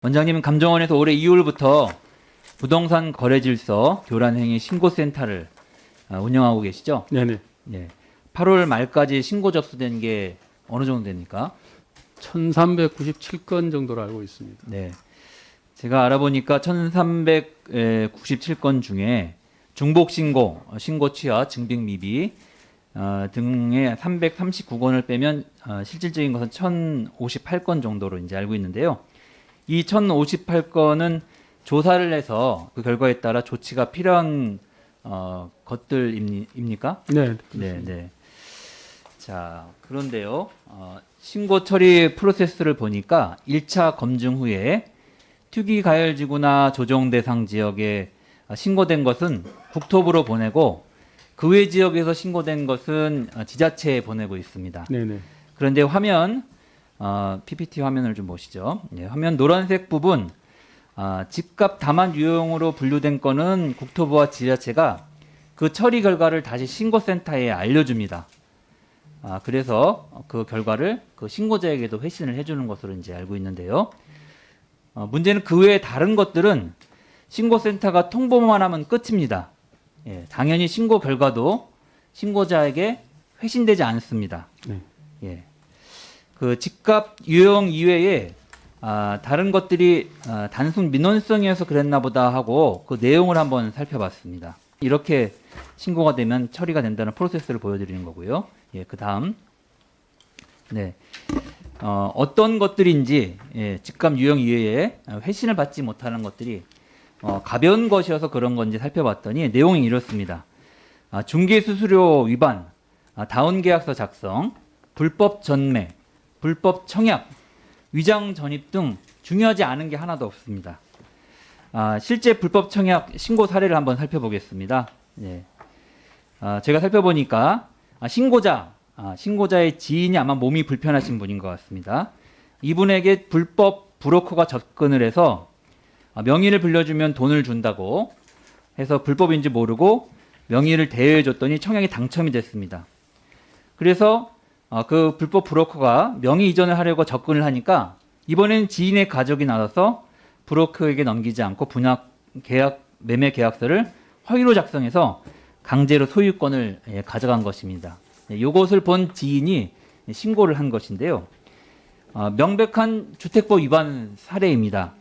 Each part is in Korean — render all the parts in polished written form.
원장님은 감정원에서 올해 2월부터 부동산 거래질서 교란행위 신고센터를 운영하고 계시죠? 네네. 네. 8월 말까지 신고 접수된 게 어느 정도 됩니까? 1397건 정도로 알고 있습니다. 네. 제가 알아보니까 1397건 중에 중복신고, 신고 취하, 증빙 미비 등의 339건을 빼면 실질적인 것은 1058건 정도로 이제 알고 있는데요. 이 1058건은 조사를 해서 그 결과에 따라 조치가 필요한 것들입니까? 네. 네, 네. 자, 그런데요. 신고 처리 프로세스를 보니까 1차 검증 후에 투기 가열지구나 조정 대상 지역에 신고된 것은 국토부로 보내고 그 외 지역에서 신고된 것은 지자체에 보내고 있습니다. 네네. 그런데 화면 PPT 화면을 좀 보시죠. 네, 화면 노란색 부분 집값 다만 유형으로 분류된 건은 국토부와 지자체가 그 처리 결과를 다시 신고센터에 알려줍니다. 그래서 그 결과를 그 신고자에게도 회신을 해주는 것으로 이제 알고 있는데요. 문제는 그 외에 다른 것들은 신고센터가 통보만 하면 끝입니다. 예, 당연히 신고 결과도 신고자에게 회신되지 않습니다. 네. 예. 그 집값 유형 이외에 다른 것들이 단순 민원성이어서 그랬나 보다 하고 그 내용을 한번 살펴봤습니다. 이렇게 신고가 되면 처리가 된다는 프로세스를 보여드리는 거고요. 예, 그 다음. 네. 어떤 것들인지, 집값 유형 이외에 회신을 받지 못하는 것들이 가벼운 것이어서 그런 건지 살펴봤더니 내용이 이렇습니다. 중개수수료 위반, 다운계약서 작성, 불법 전매, 불법 청약, 위장 전입 등 중요하지 않은 게 하나도 없습니다. 실제 불법 청약 신고 사례를 한번 살펴보겠습니다. 예. 제가 살펴보니까 신고자의 지인이 아마 몸이 불편하신 분인 것 같습니다. 이분에게 불법 브로커가 접근을 해서 명의를 빌려주면 돈을 준다고 해서 불법인지 모르고 명의를 대여해줬더니 청약이 당첨이 됐습니다. 그래서 그 불법 브로커가 명의 이전을 하려고 접근을 하니까 이번엔 지인의 가족이 나서서 브로커에게 넘기지 않고 매매 계약서를 허위로 작성해서 강제로 소유권을 가져간 것입니다. 이것을 본 지인이 신고를 한 것인데요. 명백한 주택법 위반 사례입니다.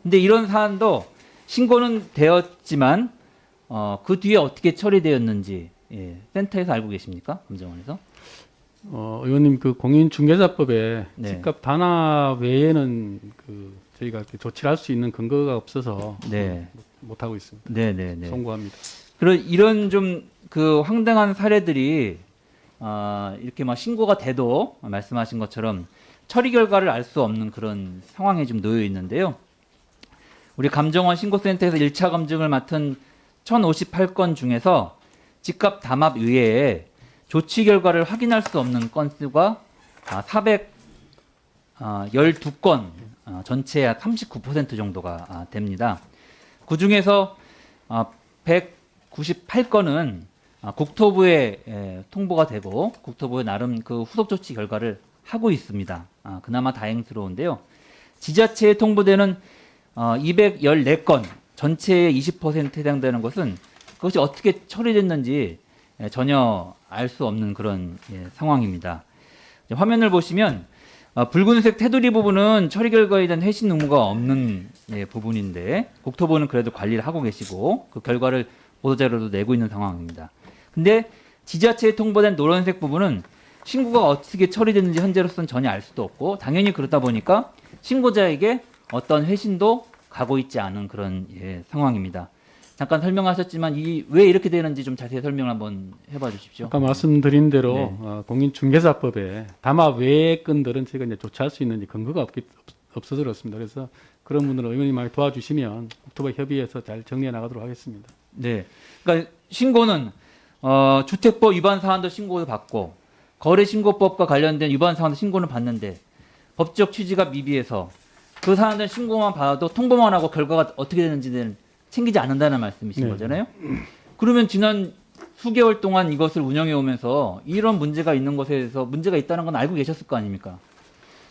근데 이런 사안도 신고는 되었지만 그 뒤에 어떻게 처리되었는지 센터에서 알고 계십니까? 감정원에서? 의원님 그 공인중개사법에 네. 집값 단하 외에는 그 저희가 이렇게 조치를 할 수 있는 근거가 없어서 네. 못 하고 있습니다. 네네네. 송구합니다. 이런 좀 그 황당한 사례들이 이렇게 막 신고가 돼도 말씀하신 것처럼 처리 결과를 알 수 없는 그런 상황에 좀 놓여 있는데요. 우리 감정원 신고센터에서 1차 검증을 맡은 1058건 중에서 집값 담합 외에 조치 결과를 확인할 수 없는 건수가 412건, 전체의 39% 정도가 됩니다. 그 중에서 198건은 국토부에 통보가 되고 국토부에 나름 그 후속 조치 결과를 하고 있습니다. 그나마 다행스러운데요. 지자체에 통보되는 214건, 전체의 20%에 해당되는 것은 그것이 어떻게 처리됐는지 전혀 알 수 없는 그런 상황입니다. 화면을 보시면 붉은색 테두리 부분은 처리 결과에 대한 회신 의무가 없는 부분인데 국토부는 그래도 관리를 하고 계시고 그 결과를 보도자료도 내고 있는 상황입니다. 근데 지자체에 통보된 노란색 부분은 신고가 어떻게 처리됐는지 현재로서는 전혀 알 수도 없고 당연히 그렇다 보니까 신고자에게 어떤 회신도 가고 있지 않은 그런 상황입니다. 잠깐 설명하셨지만 왜 이렇게 되는지 좀 자세히 설명을 한번 해봐 주십시오. 아까 말씀드린 대로 네. 공인중개사법에 담합 외의 건들은 저희가 이제 조치할 수 있는 근거가 없어서 그렇습니다. 그래서 그런 분들은 의원님이 많이 도와주시면 국토부 협의해서 잘 정리해 나가도록 하겠습니다. 네. 그러니까 신고는 주택법 위반 사안도 신고를 받고 거래신고법과 관련된 위반 사안도 신고는 받는데 법적 취지가 미비해서 그 사안들 신고만 받아도 통보만 하고 결과가 어떻게 되는지는 챙기지 않는다는 말씀이신 네. 거잖아요. 그러면 지난 수개월 동안 이것을 운영해 오면서 이런 문제가 있는 것에 대해서 문제가 있다는 건 알고 계셨을 거 아닙니까?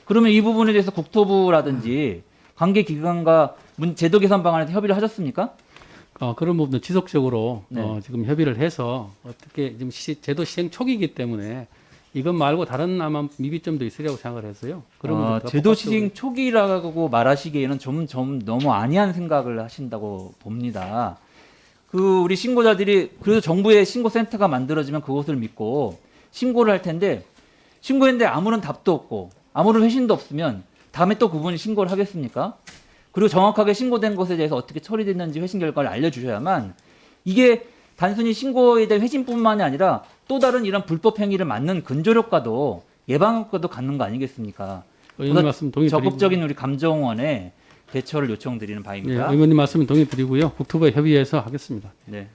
그러면 이 부분에 대해서 국토부라든지 관계 기관과 제도 개선 방안에서 협의를 하셨습니까? 그런 부분도 지속적으로 네. 지금 협의를 해서 어떻게 지금 제도 시행 초기이기 때문에 이것 말고 다른 아마 미비점도 있으리라고 생각을 해서요. 그런 부분들과 제도 복합적으로 시행 초기라고 말하시기에는 좀 너무 안이한 생각을 하신다고 봅니다. 우리 신고자들이 그래도 정부의 신고센터가 만들어지면 그것을 믿고 신고를 할 텐데 신고했는데 아무런 답도 없고 아무런 회신도 없으면 다음에 또 그분이 신고를 하겠습니까? 그리고 정확하게 신고된 것에 대해서 어떻게 처리됐는지 회신 결과를 알려주셔야만 이게 단순히 신고에 대한 회신뿐만이 아니라 또 다른 이런 불법 행위를 막는 근조력과도 예방효과도 갖는 거 아니겠습니까? 의원님 말씀 동의 드리고 적극적인 우리 감정원의 대처를 요청드리는 바입니다. 의원님 말씀 동의 드리고요. 국토부에 협의해서 하겠습니다. 네.